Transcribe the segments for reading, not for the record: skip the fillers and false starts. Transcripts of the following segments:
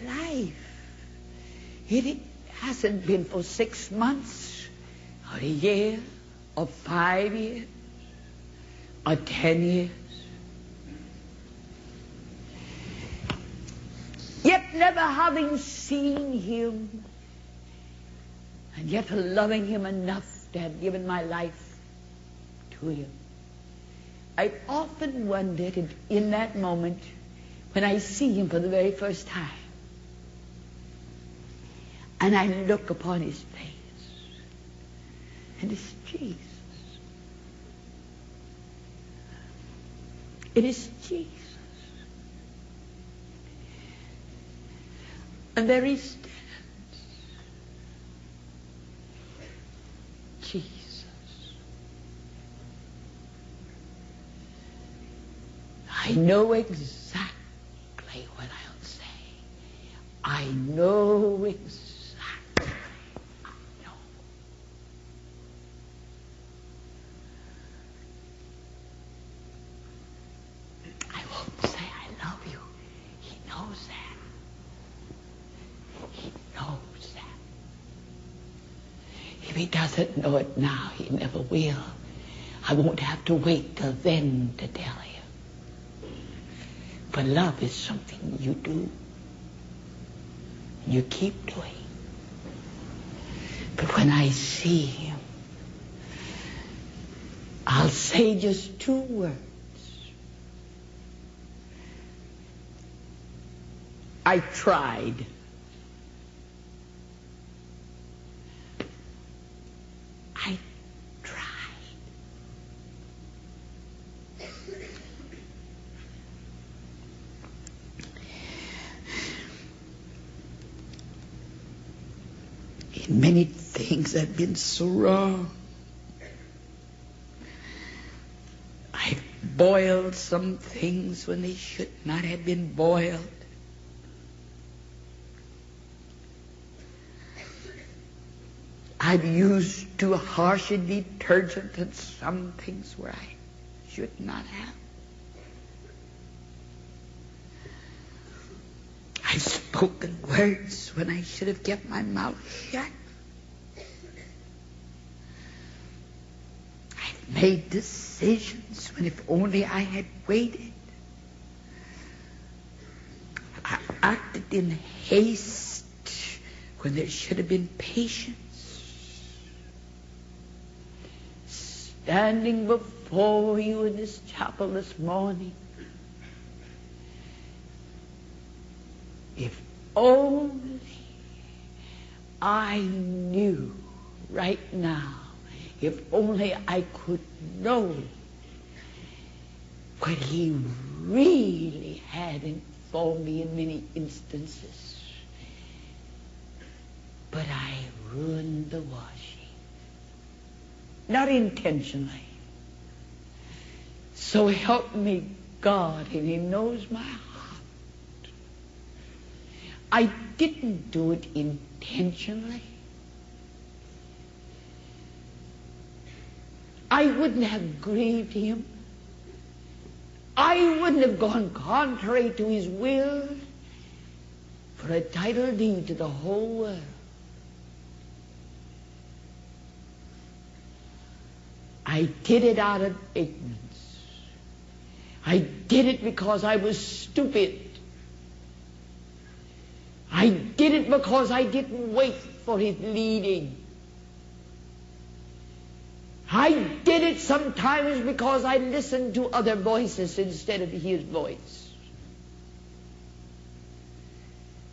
life. It hasn't been for 6 months, or a year, or 5 years, or 10 years. Yet never having seen him, and yet loving him enough to have given my life to him. I've often wondered if in that moment, when I see him for the very first time, and I look upon his face, and it's Jesus. It is Jesus. And there he stands. Jesus. I know exactly what I'll say. I know exactly. I know. I won't say I love you. He knows that. He knows that. If he doesn't know it now, he never will. I won't have to wait till then to tell him. But love is something you do. You keep doing. But when I see him, I'll say just 2 words. I tried. I tried. In many things I've been so wrong. I've boiled some things when they should not have been boiled. I've used too harsh a detergent in some things where I should not have. I've spoken words when I should have kept my mouth shut. I've made decisions when if only I had waited. I acted in haste when there should have been patience. Standing before you in this chapel this morning, if only I knew right now, if only I could know what he really had for me in many instances. But I ruined the washing. Not intentionally. So help me God, and he knows my heart. I didn't do it intentionally. I wouldn't have grieved him. I wouldn't have gone contrary to his will for a title deed to the whole world. I did it out of ignorance. I did it because I was stupid. I did it because I didn't wait for his leading. I did it sometimes because I listened to other voices instead of his voice.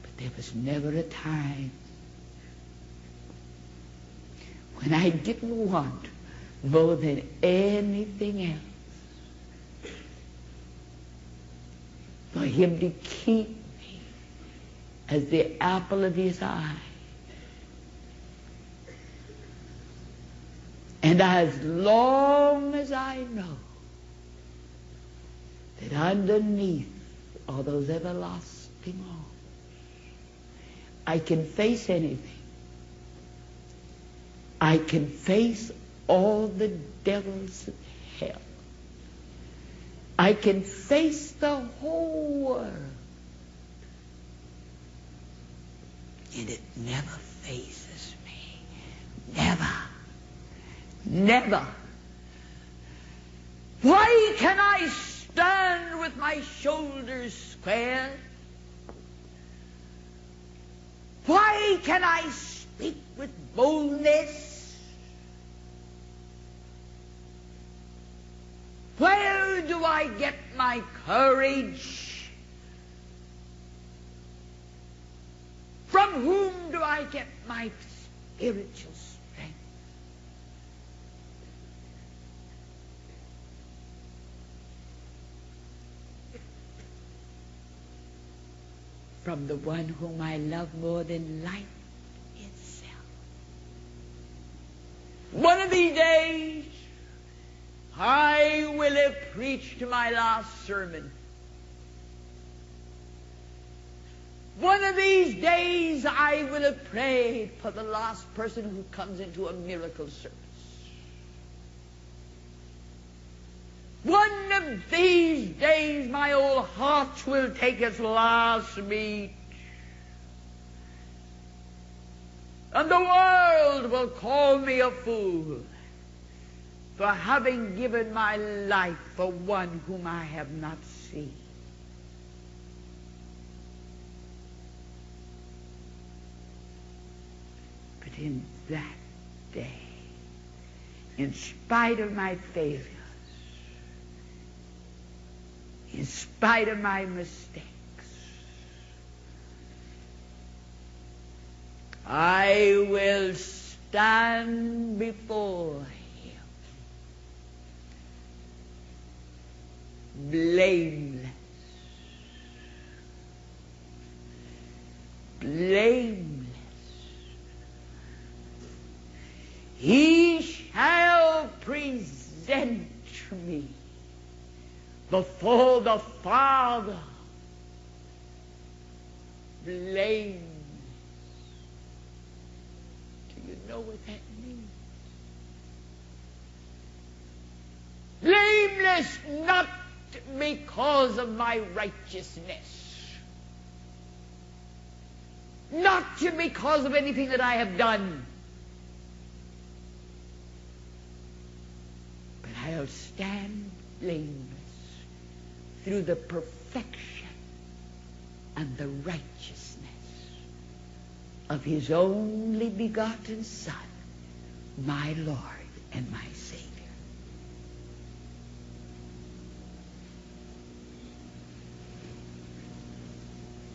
But there was never a time when I didn't want more than anything else for him to keep me as the apple of his eye. And as long as I know that underneath all those everlasting arms, I can face anything. I can face all the devils of hell. I can face the whole world. And it never phases me. Never. Never. Why can I stand with my shoulders square? Why can I speak with boldness? Where do I get my courage? From whom do I get my spiritual strength? From the one whom I love more than life itself. One of these days, I will have preached my last sermon. One of these days, I will have prayed for the last person who comes into a miracle service. One of these days, my old heart will take its last beat. And the world will call me a fool for having given my life for one whom I have not seen. But in that day, in spite of my failures, in spite of my mistakes, I will stand before Him blameless, blameless. He shall present me before the Father blameless. Do you know what that means? Blameless not because of my righteousness, not because of anything that I have done, but I'll stand blameless through the perfection and the righteousness of His only begotten Son, my Lord and my Savior.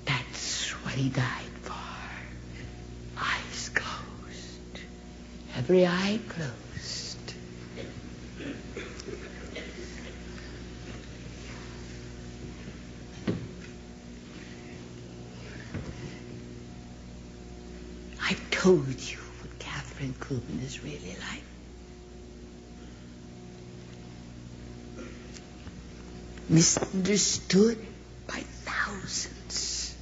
That's what He died for. Eyes closed. Every eye closed. I've told you what Kathryn Kuhlman is really like. Misunderstood by thousands.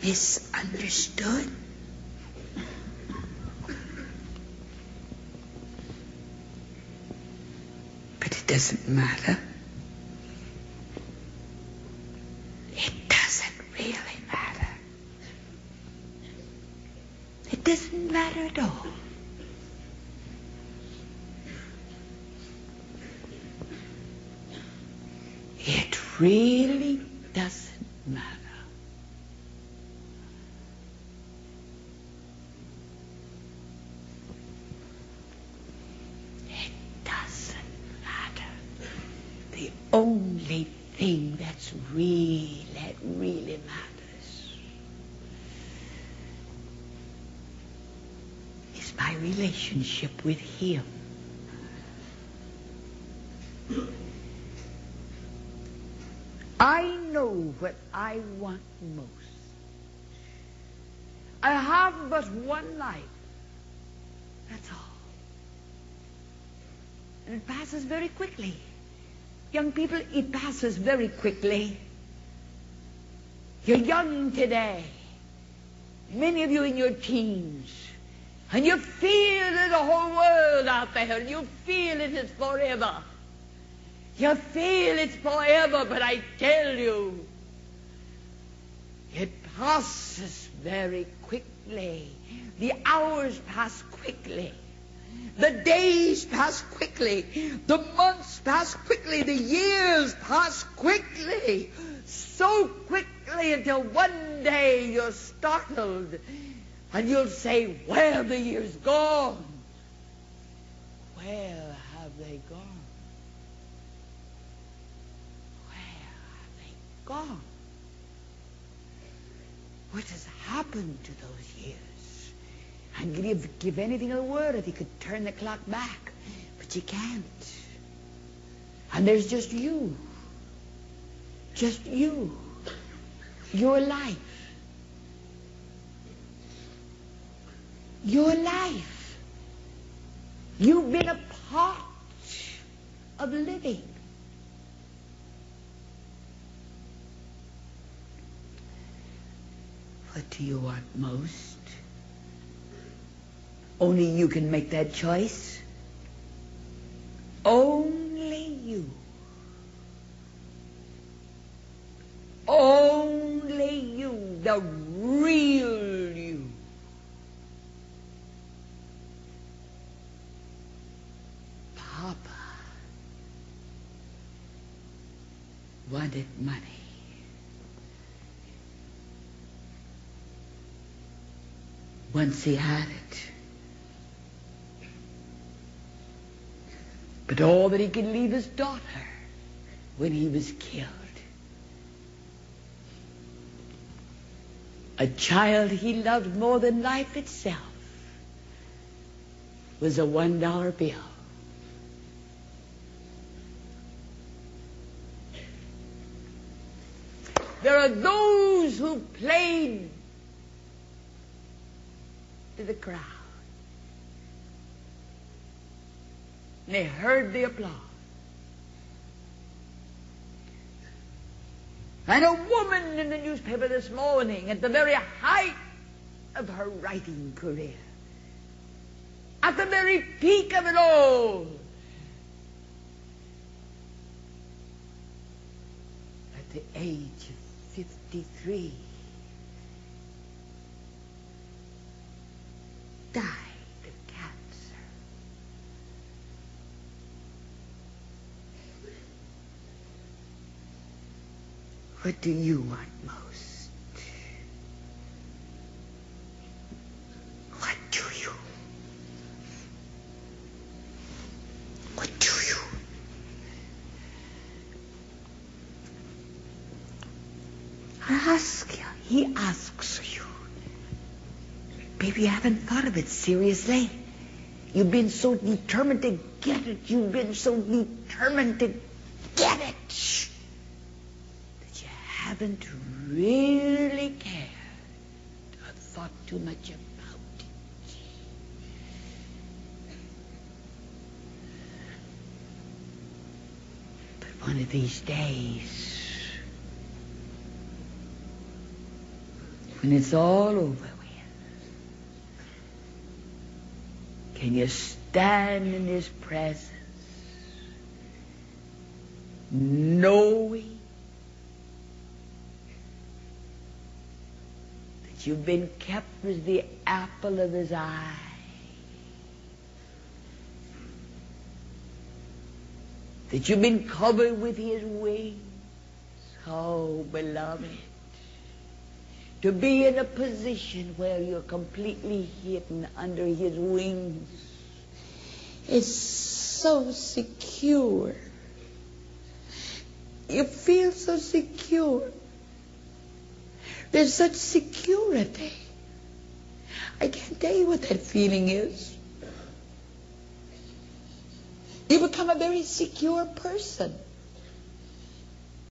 Misunderstood. But it doesn't matter. It doesn't really matter. It doesn't matter at all. It really doesn't matter. It doesn't matter. The only thing that really matters is my relationship with Him. I know what I want most. I have but one life. That's all. And it passes very quickly. Young people, it passes very quickly. You're young today. Many of you in your teens. And you feel the whole world out there. And you feel it is forever. You feel it's forever, but I tell you, It passes very quickly. The hours pass quickly. The days pass quickly. The months pass quickly. The years pass quickly. So quickly until one day you're startled and you'll say, where have the years gone? Where have they gone? Where have they gone? What has happened to those years? I'd give anything in the world if you could turn the clock back. But you can't. And there's just you. Just you. Your life. Your life. You've been a part of living. What do you want most? Only you can make that choice. Only you. Only you, the real you. Papa wanted money. Once he had it. But all that he could leave his daughter when he was killed. A child he loved more than life itself was a $1 bill. There are those who played to the crowd. And they heard the applause. And a woman in the newspaper this morning, at the very height of her writing career, at the very peak of it all, at the age of 53, died of cancer. What do you want most? What do you? What do you? I ask you. He asks you. Baby, you haven't thought of it seriously. You've been so determined to get it. You've been so determined to get it that you haven't really cared or thought too much about it. But one of these days, when it's all over with, can you stand in his presence knowing that you've been kept as the apple of his eye? That you've been covered with his wings? Oh, beloved, to be in a position where you're completely hidden under his wings is so secure. You feel so secure. There's such security. I can't tell you what that feeling is. You become a very secure person.